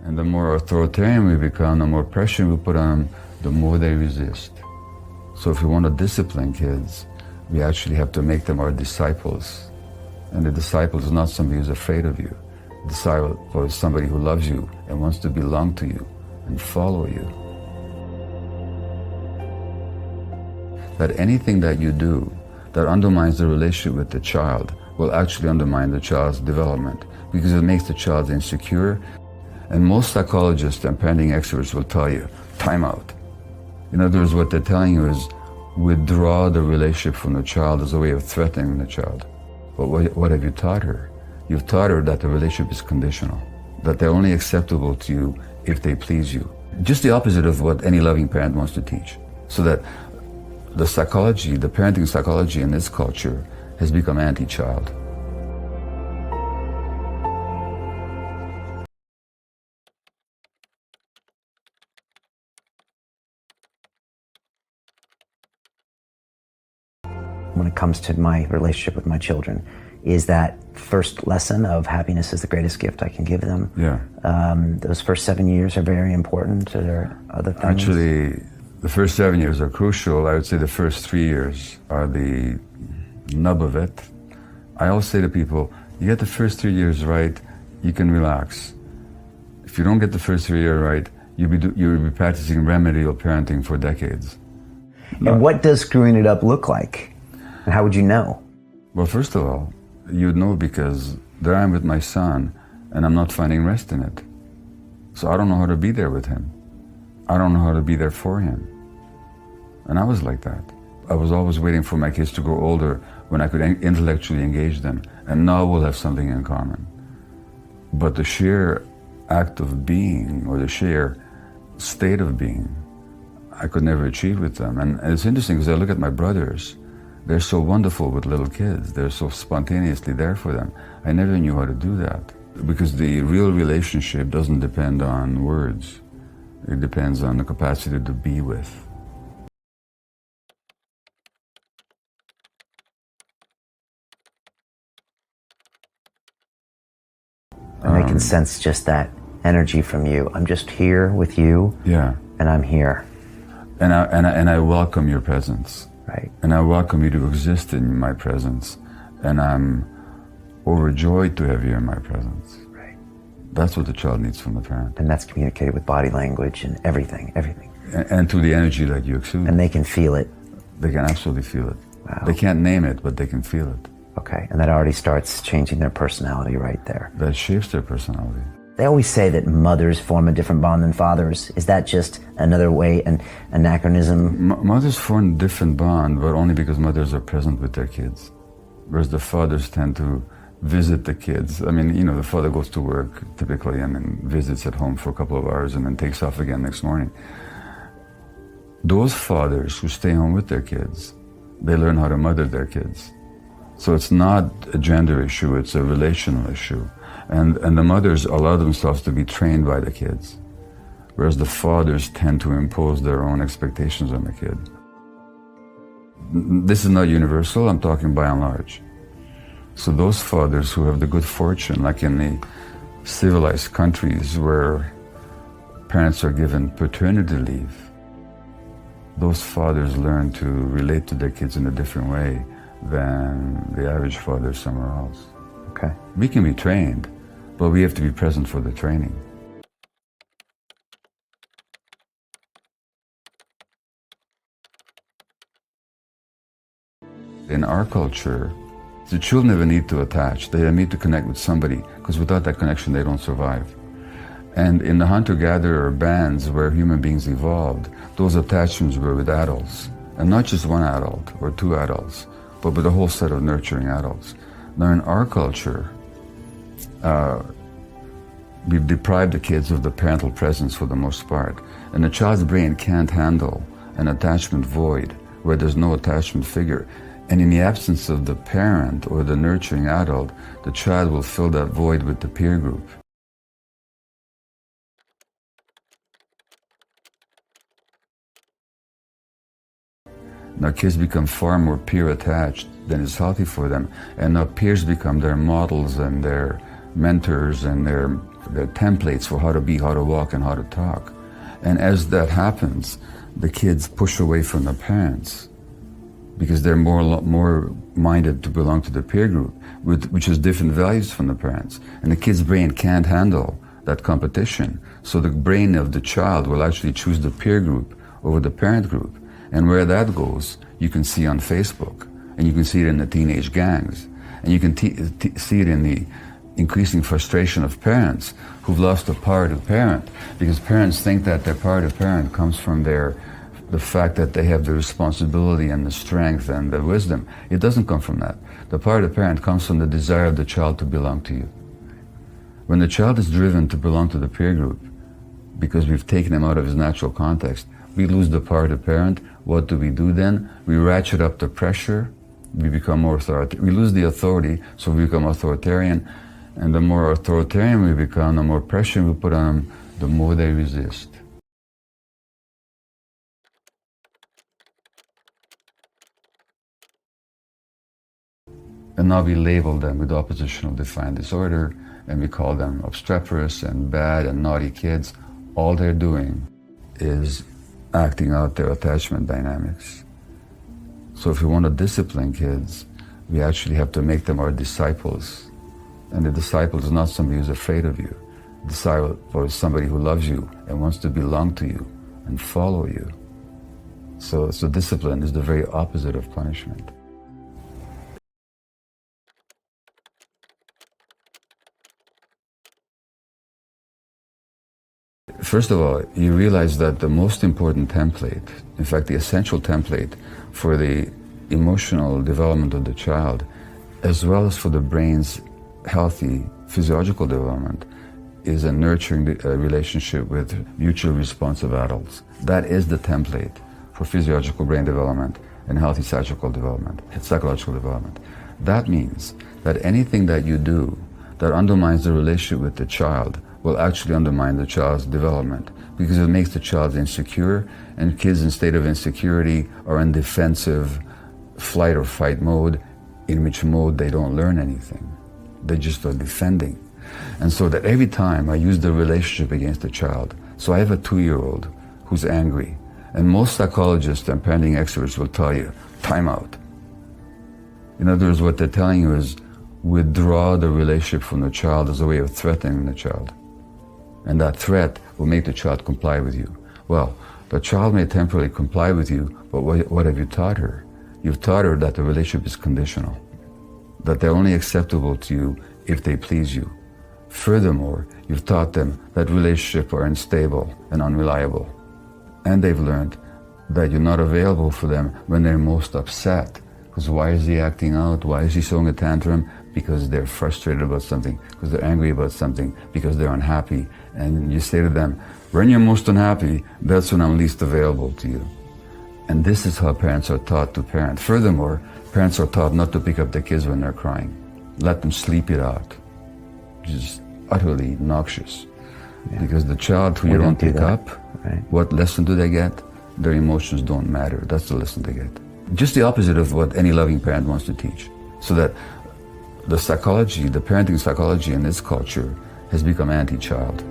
And the more authoritarian we become, the more pressure we put on them, the more they resist. So if we want to discipline kids, we actually have to make them our disciples. And the disciple is not somebody who's afraid of you. The disciple is somebody who loves you and wants to belong to you and follow you. That anything that you do that undermines the relationship with the child will actually undermine the child's development because it makes the child insecure. And most psychologists and parenting experts will tell you, time out. In other words, what they're telling you is withdraw the relationship from the child as a way of threatening the child. But what have you taught her? You've taught her that the relationship is conditional, that they're only acceptable to you if they please you. Just the opposite of what any loving parent wants to teach. So that the psychology, the parenting psychology in this culture has become anti-child. When it comes to my relationship with my children, is that first lesson of happiness is the greatest gift I can give them. Yeah. Those first 7 years are very important. Are there other things? Actually, the first 7 years are crucial. I would say the first 3 years are the nub of it. I always say to people, you get the first 3 years right, you can relax. If you don't get the first 3 years right, you'll be practicing remedial parenting for decades. And what does screwing it up look like? And how would you know? Well, first of all, you'd know because there I am with my son, and I'm not finding rest in it. So I don't know how to be there with him. I don't know how to be there for him. And I was like that. I was always waiting for my kids to grow older when I could intellectually engage them, and now we'll have something in common. But the sheer act of being, or the sheer state of being, I could never achieve with them. And it's interesting because I look at my brothers. They're so wonderful with little kids. They're so spontaneously there for them. I never knew how to do that because the real relationship doesn't depend on words. It depends on the capacity to be with. And I can sense just that energy from you. I'm just here with you. Yeah. And I'm here. And I welcome your presence. Right. And I welcome you to exist in my presence. And I'm overjoyed to have you in my presence. Right. That's what the child needs from the parent. And that's communicated with body language and everything. And through the energy that you exude. And they can feel it. They can absolutely feel it. Wow. They can't name it, but they can feel it. Okay. And that already starts changing their personality right there. That shapes their personality. They always say that mothers form a different bond than fathers. Is that just another way, an anachronism? Mothers form a different bond, but only because mothers are present with their kids. Whereas the fathers tend to visit the kids. I mean, the father goes to work typically and then visits at home for a couple of hours and then takes off again next morning. Those fathers who stay home with their kids, they learn how to mother their kids. So it's not a gender issue, it's a relational issue. And the mothers allow themselves to be trained by the kids, whereas the fathers tend to impose their own expectations on the kid. This is not universal, I'm talking by and large. So those fathers who have the good fortune, like in the civilized countries where parents are given paternity leave, those fathers learn to relate to their kids in a different way than the average father somewhere else. Okay. We can be trained, but we have to be present for the training. In our culture, the children never need to attach. They need to connect with somebody, because without that connection, they don't survive. And in the hunter-gatherer bands where human beings evolved, those attachments were with adults. And not just one adult or two adults, but with a whole set of nurturing adults. Now in our culture, we've deprived the kids of the parental presence for the most part. And the child's brain can't handle an attachment void where there's no attachment figure. And in the absence of the parent or the nurturing adult, the child will fill that void with the peer group. Now kids become far more peer attached than is healthy for them, and now peers become their models and their mentors and their They're templates for how to be, how to walk, and how to talk. And as that happens, the kids push away from the parents because they're more minded to belong to the peer group, which has different values from the parents. And the kid's brain can't handle that competition. So the brain of the child will actually choose the peer group over the parent group. And where that goes, you can see on Facebook, and you can see it in the teenage gangs, and you can see it in the increasing frustration of parents who've lost the power to parent, because parents think that their power to parent comes from the fact that they have the responsibility and the strength and the wisdom. It doesn't come from that. The power to parent comes from the desire of the child to belong to you. When the child is driven to belong to the peer group, because we've taken him out of his natural context, we lose the power to parent. What do we do then? We ratchet up the pressure, we become more authoritarian. We lose the authority, so we become authoritarian. And the more authoritarian we become, the more pressure we put on them, the more they resist. And now we label them with oppositional defiant disorder, and we call them obstreperous and bad and naughty kids. All they're doing is acting out their attachment dynamics. So if we want to discipline kids, we actually have to make them our disciples. And the disciple is not somebody who's afraid of you. The disciple is somebody who loves you and wants to belong to you and follow you. So discipline is the very opposite of punishment. First of all, you realize that the most important template, in fact the essential template for the emotional development of the child, as well as for the brain's healthy physiological development, is a nurturing relationship with mutually responsive adults. That is the template for physiological brain development and healthy psychological development. That means that anything that you do that undermines the relationship with the child will actually undermine the child's development, because it makes the child insecure, and kids in state of insecurity are in defensive flight or fight mode, in which mode they don't learn anything. They just are defending. And so that every time I use the relationship against the child, so I have a 2-year-old who's angry, and most psychologists and parenting experts will tell you, time out. In other words, what they're telling you is, withdraw the relationship from the child as a way of threatening the child. And that threat will make the child comply with you. Well, the child may temporarily comply with you, but what have you taught her? You've taught her that the relationship is conditional, that they're only acceptable to you if they please you. Furthermore, you've taught them that relationships are unstable and unreliable. And they've learned that you're not available for them when they're most upset. Because why is he acting out? Why is he throwing a tantrum? Because they're frustrated about something, because they're angry about something, because they're unhappy. And you say to them, when you're most unhappy, that's when I'm least available to you. And this is how parents are taught to parent. Furthermore, parents are taught not to pick up their kids when they're crying. Let them sleep it out. Which is utterly noxious. Yeah. Because the child who you don't pick up, right, what lesson do they get? Their emotions don't matter. That's the lesson they get. Just the opposite of what any loving parent wants to teach. So that the psychology, the parenting psychology in this culture has become anti-child.